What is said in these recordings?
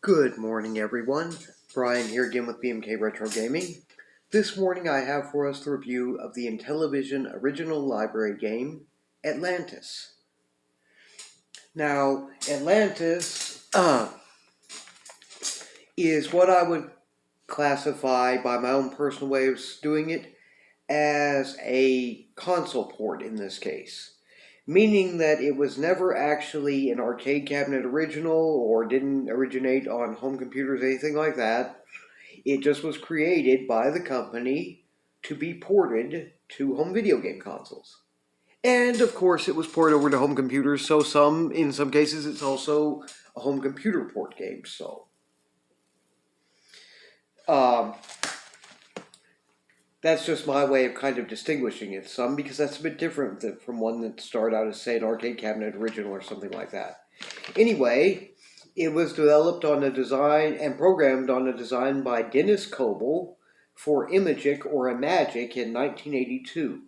Good morning, everyone. Brian here again with BMK Retro Gaming. This morning I have for us the review of the IntelliVision original library game, Atlantis. Now, Atlantis is what I would classify, by my own personal way of doing it, as a console port in this case. Meaning that it was never actually an arcade cabinet original or didn't originate on home computers, anything like that. It just was created by the company to be ported to home video game consoles. And of course it was ported over to home computers, so in some cases it's also a home computer port game. That's just my way of kind of distinguishing it some, because that's a bit different from one that started out as, say, an arcade cabinet original or something like that. Anyway, it was developed on a design and programmed on a design by Dennis Coble for Imagic or Imagic in 1982.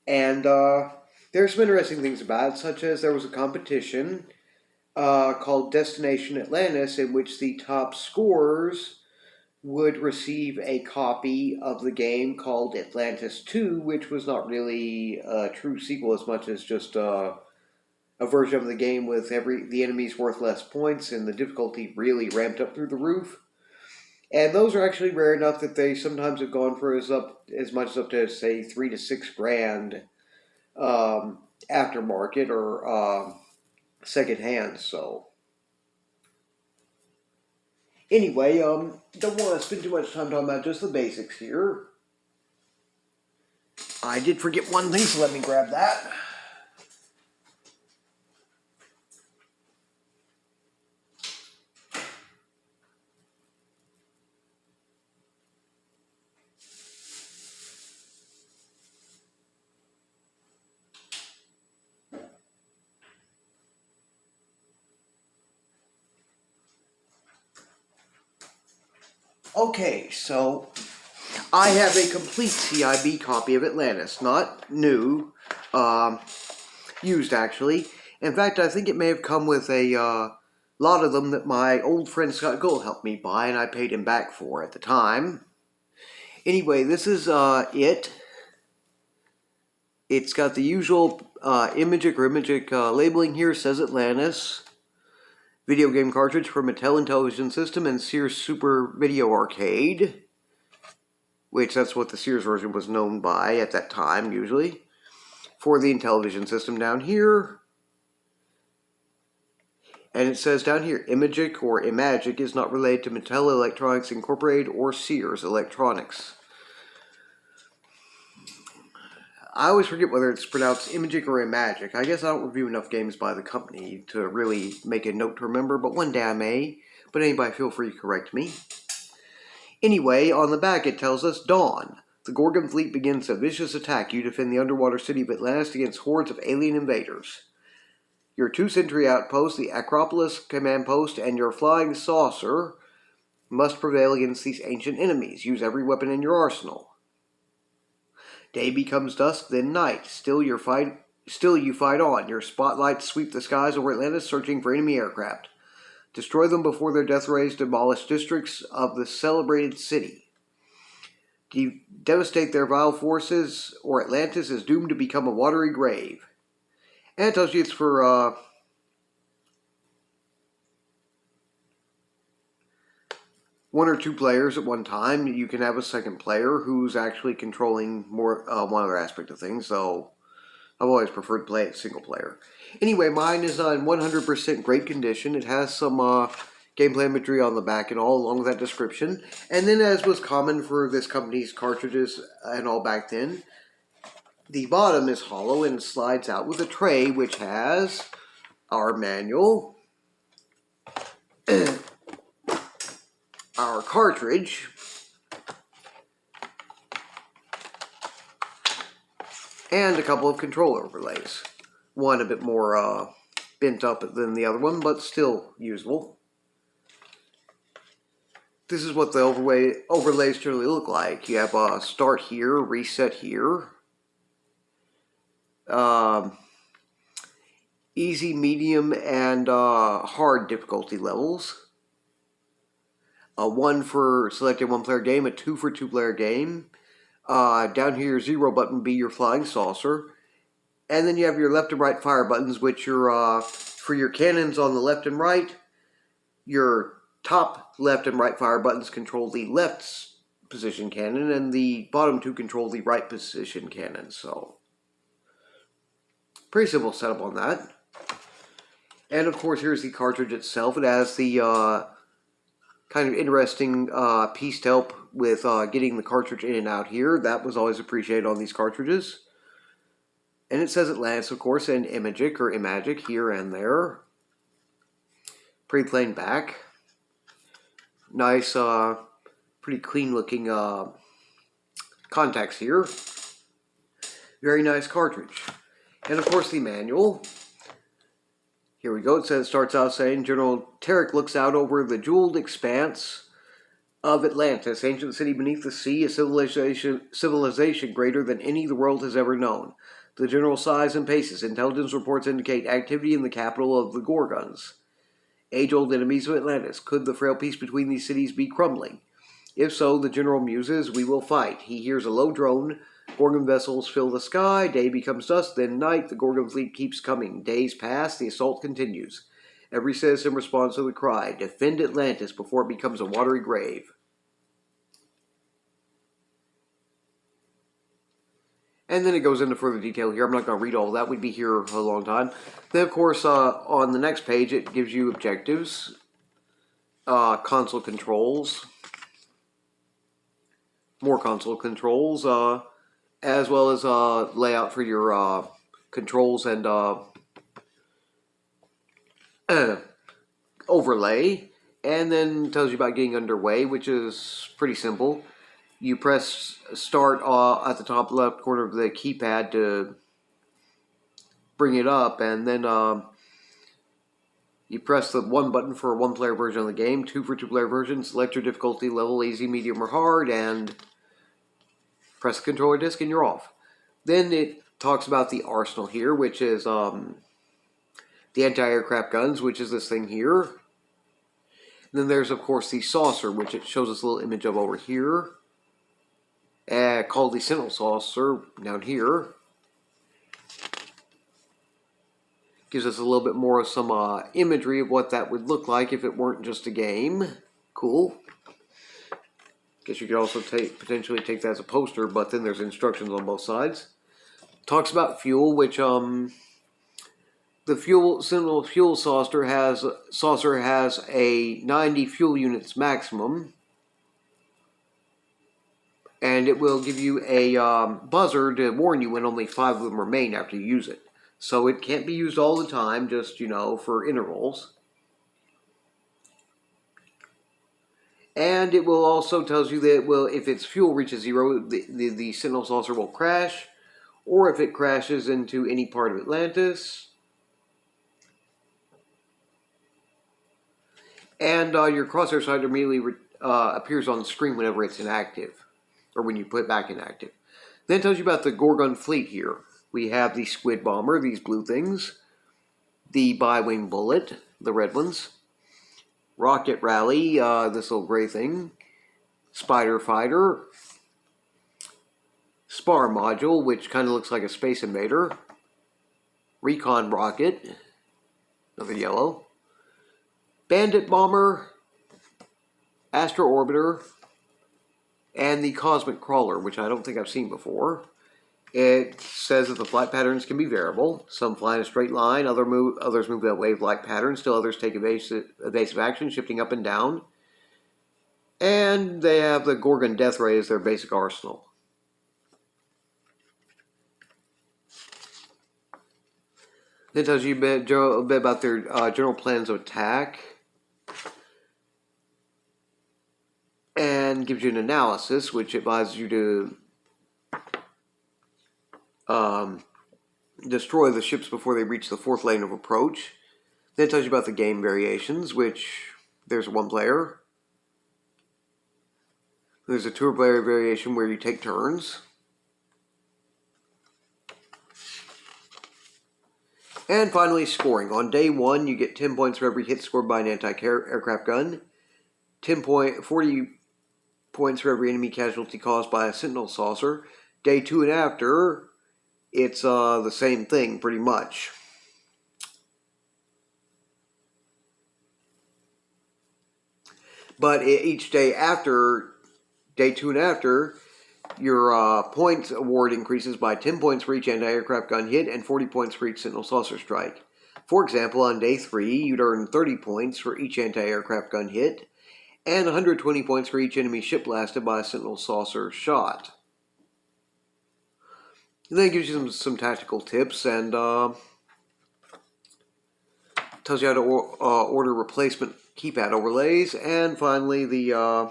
And there's some interesting things about it, such as there was a competition called Destination Atlantis, in which the top scorers would receive a copy of the game called Atlantis 2, which was not really a true sequel as much as just a version of the game with the enemies worth less points and the difficulty really ramped up through the roof. And those are actually rare enough that they sometimes have gone for as much as up to, say, $3 to $6 grand aftermarket or second hand. So anyway, don't want to spend too much time talking about just the basics here. I did forget one thing, so let me grab that. Okay, so I have a complete CIB copy of Atlantis, not new, used actually. In fact, I think it may have come with a lot of them that my old friend Scott Gold helped me buy, and I paid him back for at the time. Anyway, this is it. It's got the usual Imagic labeling here, says Atlantis. Video game cartridge for Mattel IntelliVision System and Sears Super Video Arcade, which that's what the Sears version was known by at that time, usually. For the IntelliVision System down here. And it says down here, Imagic or Imagic is not related to Mattel Electronics Incorporated or Sears Electronics. I always forget whether it's pronounced Imagic or Imagic. I guess I don't review enough games by the company to really make a note to remember, but one day I may. But anybody feel free to correct me. Anyway, on the back it tells us, Dawn. The Gorgon fleet begins a vicious attack. You defend the underwater city of Atlantis against hordes of alien invaders. Your 2-century outpost, the Acropolis Command Post, and your flying saucer must prevail against these ancient enemies. Use every weapon in your arsenal. Day becomes dusk, then night. Still you fight on. Your spotlights sweep the skies over Atlantis, searching for enemy aircraft. Destroy them before their death rays demolish districts of the celebrated city. Devastate their vile forces, or Atlantis is doomed to become a watery grave. And it tells you it's for one or two players at one time. You can have a second player who's actually controlling more one other aspect of things, so I've always preferred to play it single player. Anyway, mine is in 100% great condition. It has some gameplay imagery on the back and all, along with that description. And then, as was common for this company's cartridges and all back then, the bottom is hollow and slides out with a tray which has our manual, our cartridge, and a couple of controller overlays. One a bit more bent up than the other one, but still usable. This is what the overlays generally look like. You have a start here, reset here. easy, medium, and hard difficulty levels. A 1 for selected one-player game, a 2 for two-player game. Down here, your 0 button would be your flying saucer. And then you have your left and right fire buttons, which are for your cannons on the left and right. Your top left and right fire buttons control the left position cannon, and the bottom two control the right position cannon. So, pretty simple setup on that. And of course, here's the cartridge itself. It has the kind of interesting piece to help with getting the cartridge in and out here. That was always appreciated on these cartridges. And it says Atlantis, of course, and Imagic here and there. Pretty plain back. Nice, pretty clean looking contacts here. Very nice cartridge. And of course the manual. Here we go. It starts out saying, General Tarek looks out over the jeweled expanse of Atlantis, ancient city beneath the sea, a civilization greater than any the world has ever known. The general size and paces. Intelligence reports indicate activity in the capital of the Gorgons. Age-old enemies of Atlantis. Could the frail peace between these cities be crumbling? If so, the general muses, we will fight. He hears a low drone. Gorgon vessels fill the sky. Day becomes dusk, then night. The Gorgon fleet keeps coming. Days pass. The assault continues. Every citizen responds to the cry, defend Atlantis before it becomes a watery grave. And then it goes into further detail here. I'm not going to read all that. We'd be here a long time. Then, of course, on the next page, it gives you objectives, console controls, more console controls, as well as layout for your controls and overlay. And then tells you about getting underway, which is pretty simple. You press start at the top left corner of the keypad to bring it up, and then you press the 1 button for a 1-player version of the game, 2 for 2-player version, select your difficulty level, easy, medium, or hard, and press the controller disc and you're off. Then it talks about the arsenal here, which is the anti-aircraft guns, which is this thing here. And then there's, of course, the saucer, which it shows us a little image of over here. Called the Sentinel Saucer down here. Gives us a little bit more of some imagery of what that would look like if it weren't just a game. Cool. Guess you could also potentially take that as a poster, but then there's instructions on both sides. Talks about fuel, which the Sentinel fuel saucer has a 90 fuel units maximum. And it will give you a buzzer to warn you when only 5 of them remain after you use it. So it can't be used all the time, just, for intervals. And it will also tells you that if its fuel reaches 0, the Sentinel saucer will crash. Or if it crashes into any part of Atlantis. And your crosshair sight immediately appears on the screen whenever it's inactive. Or when you put it back inactive. Then it tells you about the Gorgon fleet here. We have the Squid Bomber, these blue things. The Bi-Wing Bullet, the red ones. Rocket Rally, this little gray thing. Spider Fighter. Spar Module, which kind of looks like a Space Invader. Recon Rocket, another yellow. Bandit Bomber. Astro Orbiter. And the Cosmic Crawler, which I don't think I've seen before. It says that the flight patterns can be variable. Some fly in a straight line, others move at wave-like patterns, still others take evasive action, shifting up and down. And they have the Gorgon Death Ray as their basic arsenal. It tells you a bit about their general plans of attack. And gives you an analysis, which advises you to destroy the ships before they reach the 4th lane of approach. Then it tells you about the game variations, which there's a 1-player. There's a 2-player variation where you take turns. And finally, scoring. On day 1, you get 10 points for every hit scored by an anti-aircraft gun, 40 points for every enemy casualty caused by a sentinel saucer. Day 2 and after, it's the same thing, pretty much. But each day after, day 2 and after, your points award increases by 10 points for each anti-aircraft gun hit and 40 points for each sentinel saucer strike. For example, on day 3, you'd earn 30 points for each anti-aircraft gun hit and 120 points for each enemy ship blasted by a sentinel saucer shot. And then it gives you some tactical tips and tells you how to order replacement keypad overlays, and finally the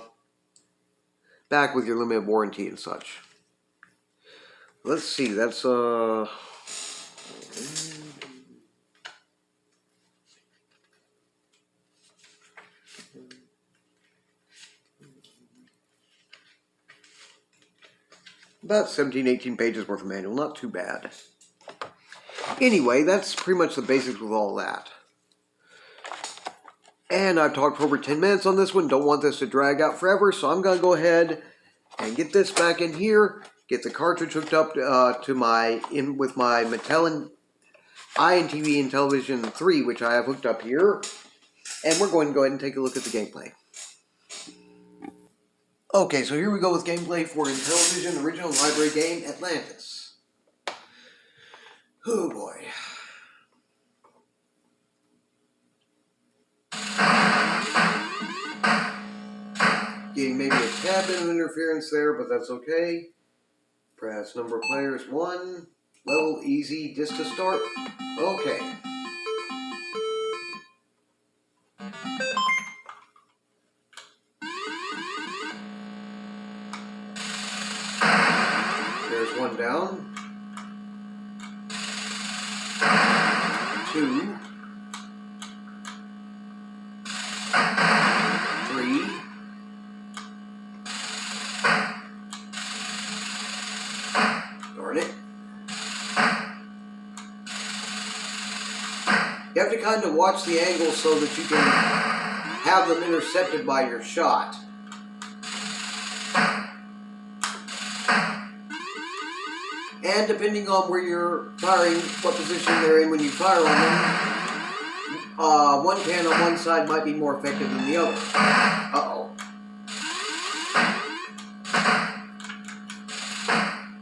back with your limited warranty and such. Let's see, that's about 17-18 pages worth of manual, not too bad. Anyway, that's pretty much the basics with all that. And I've talked for over 10 minutes on this one. Don't want this to drag out forever, so I'm going to go ahead and get this back in here, get the cartridge hooked up with my Mattel IntelliVision IntelliVision 3, which I have hooked up here, and we're going to go ahead and take a look at the gameplay. Okay, so here we go with gameplay for IntelliVision original library game Atlantis. Oh boy. Getting maybe a tad bit of interference there, but that's okay. Press number of players 1. Level easy, just to start. Okay. There's 1 down. 2. 3. Darn it. You have to kind of watch the angle so that you can have them intercepted by your shot. And depending on where you're firing, what position they're in when you fire on them, one can on one side might be more effective than the other. Uh-oh.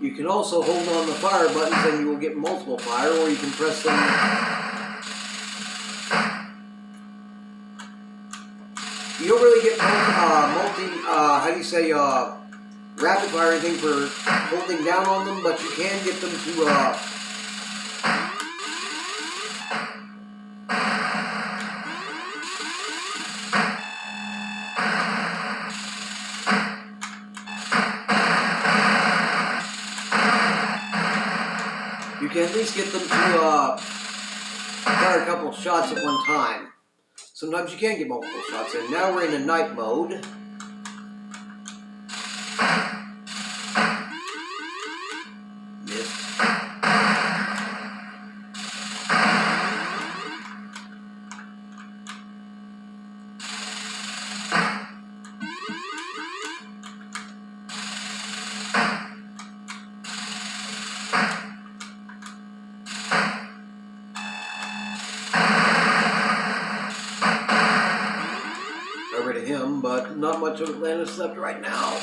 You can also hold on the fire buttons and you will get multiple fire, or you can press them. You don't really get rapid fire or anything for holding down on them, but you can get them to you can at least get them to fire a couple shots at one time. Sometimes you can get multiple shots in. Now we're in a night mode. Missed. Got rid of him, but not much of Atlantis left right now.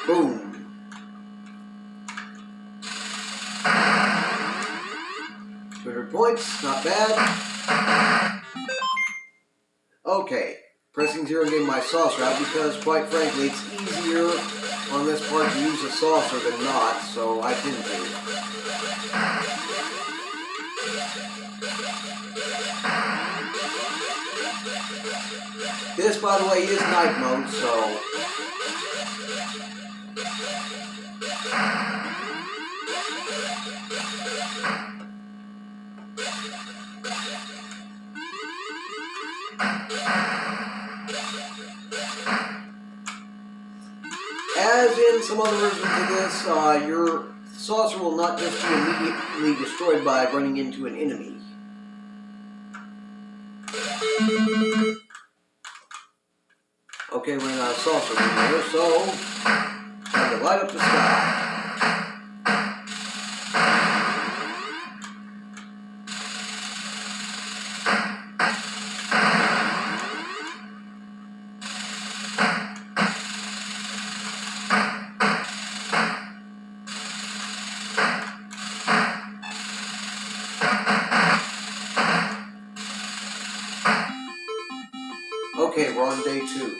Boom. 200 points, not bad. Okay, pressing 0 gave my saucer out because, quite frankly, it's easier on this part to use a saucer than not, so I didn't do it. this, by the way, is night mode, so... As in some other versions of this, your saucer will not just be immediately destroyed by running into an enemy. Okay, we're in a saucer room here, so time to light up the sky. Okay, we're on day 2.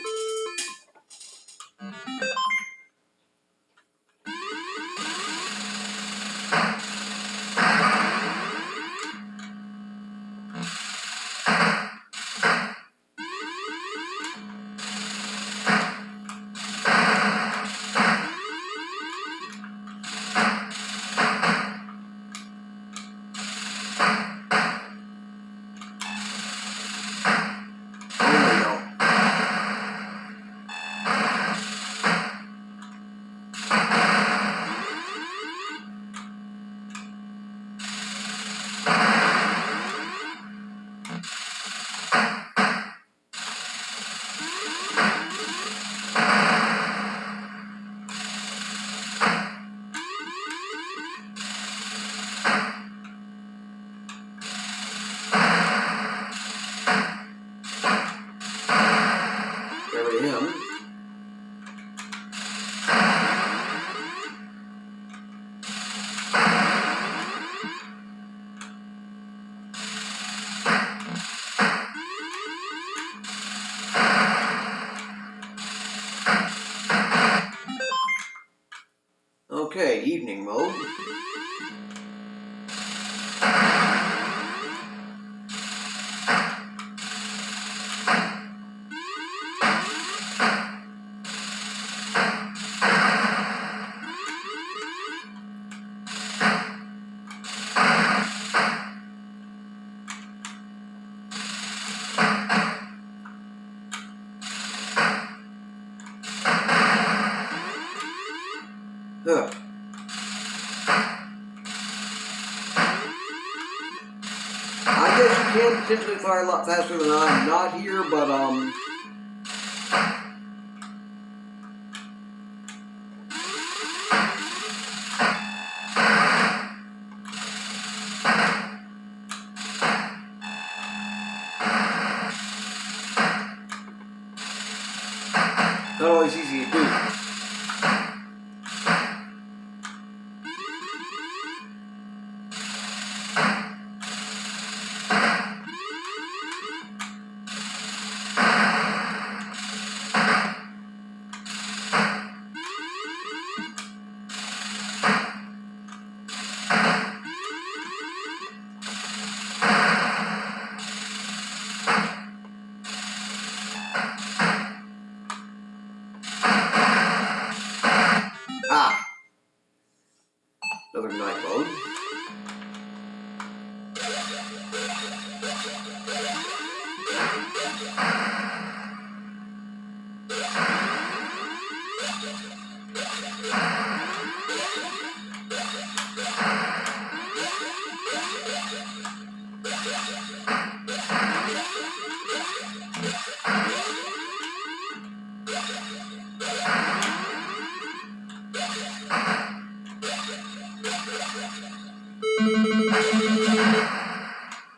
There we am. Okay, evening mode. Huh. I guess you can potentially fire a lot faster than I'm not here, but not always easy to do. Ah! Another night mode.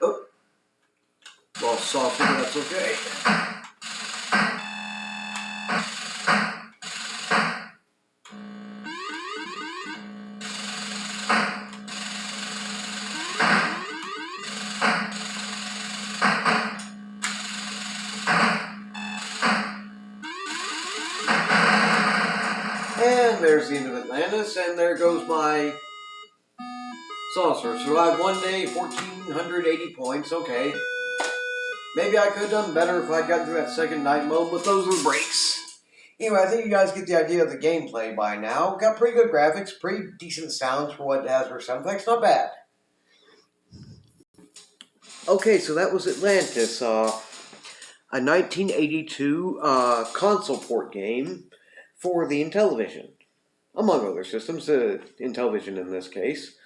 Oh, lost saucer, but that's okay. And there's the end of Atlantis, and there goes my saucer. Survived one day, 1,480 points, okay. Maybe I could have done better if I'd gotten through that second night mode, but those are the breaks. Anyway, I think you guys get the idea of the gameplay by now. Got pretty good graphics, pretty decent sounds for what it has for sound effects. Not bad. Okay, so that was Atlantis, a 1982 console port game for the IntelliVision, among other systems. IntelliVision in this case,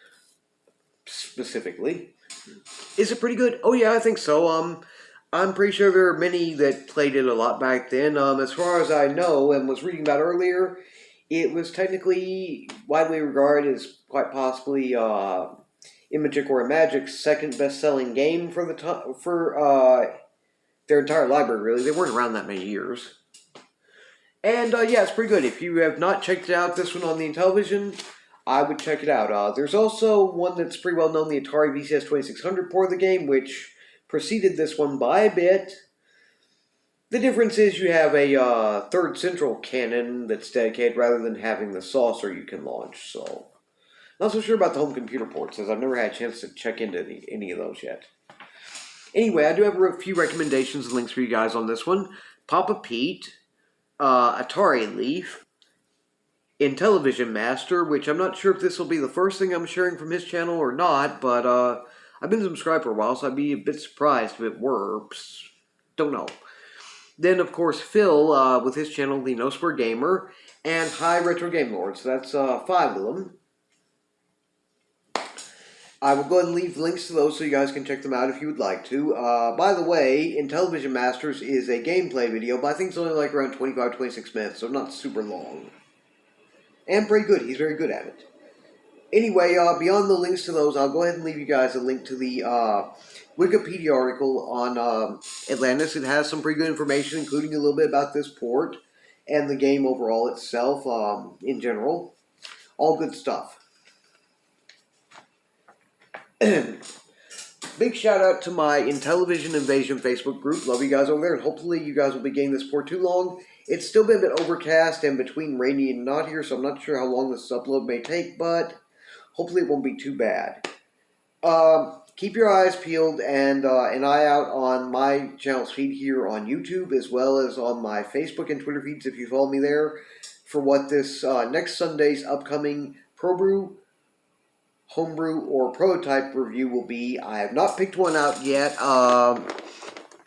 specifically. Is it pretty good? Oh yeah, I think so. I'm pretty sure there are many that played it a lot back then. As far as I know, and was reading about earlier, it was technically widely regarded as quite possibly Imagic or Magic's second best-selling game for their entire library. Really, they weren't around that many years. And yeah, it's pretty good. If you have not checked out this one on the IntelliVision, I would check it out. There's also one that's pretty well known, the Atari VCS 2600 port of the game, which preceded this one by a bit. The difference is you have a third central cannon that's dedicated rather than having the saucer you can launch. So, not so sure about the home computer ports, as I've never had a chance to check into any of those yet. Anyway, I do have a few recommendations and links for you guys on this one. Papa Pete, Atari Leaf, IntelliVision Master, which I'm not sure if this will be the first thing I'm sharing from his channel or not, but I've been subscribed for a while, so I'd be a bit surprised if it were. Don't know. Then, of course, Phil with his channel, The No Spur Gamer, and High Retro Game Lord. So that's 5 of them. I will go ahead and leave links to those so you guys can check them out if you would like to. By the way, IntelliVision Masters is a gameplay video, but I think it's only like around 25-26 minutes, so not super long. And pretty good. He's very good at it. Anyway, beyond the links to those, I'll go ahead and leave you guys a link to the Wikipedia article on Atlantis. It has some pretty good information, including a little bit about this port and the game overall itself in general. All good stuff. Big shout out to my IntelliVision Invasion Facebook group. Love you guys over there, and hopefully you guys will be getting this port too long. It's still been a bit overcast and between rainy and not here, so I'm not sure how long this upload may take, but hopefully it won't be too bad. Keep your eyes peeled and an eye out on my channel's feed here on YouTube, as well as on my Facebook and Twitter feeds if you follow me there, for what this next Sunday's upcoming ProBrew, Homebrew, or Prototype review will be. I have not picked one out yet.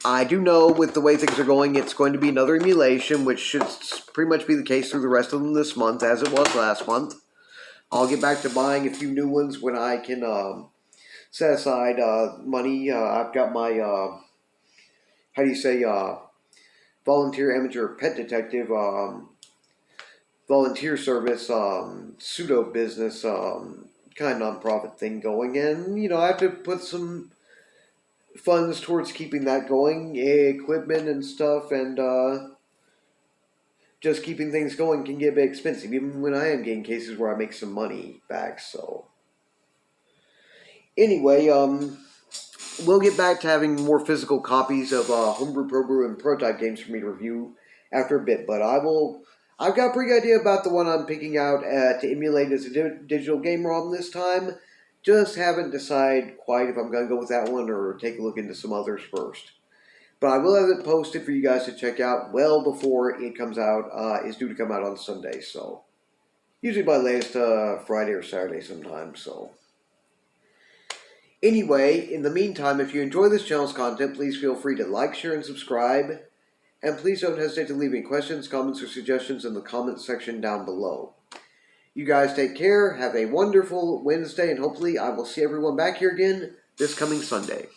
I do know with the way things are going, it's going to be another emulation, which should pretty much be the case through the rest of them this month, as it was last month. I'll get back to buying a few new ones when I can set aside money. I've got my, volunteer amateur pet detective volunteer service, pseudo business kind of nonprofit thing going, and I have to put some funds towards keeping that going, equipment and stuff, and just keeping things going can get a bit expensive, even when I am getting cases where I make some money back. So anyway, we'll get back to having more physical copies of Homebrew, ProBrew, and Prototype games for me to review after a bit, but I've got a pretty good idea about the one I'm picking out to emulate as a digital game ROM this time. Just haven't decided quite if I'm going to go with that one or take a look into some others first. But I will have it posted for you guys to check out well before it comes out, is due to come out on Sunday. So, usually by latest Friday or Saturday sometime. So, anyway, in the meantime, if you enjoy this channel's content, please feel free to like, share, and subscribe. And please don't hesitate to leave any questions, comments, or suggestions in the comments section down below. You guys take care, have a wonderful Wednesday, and hopefully I will see everyone back here again this coming Sunday.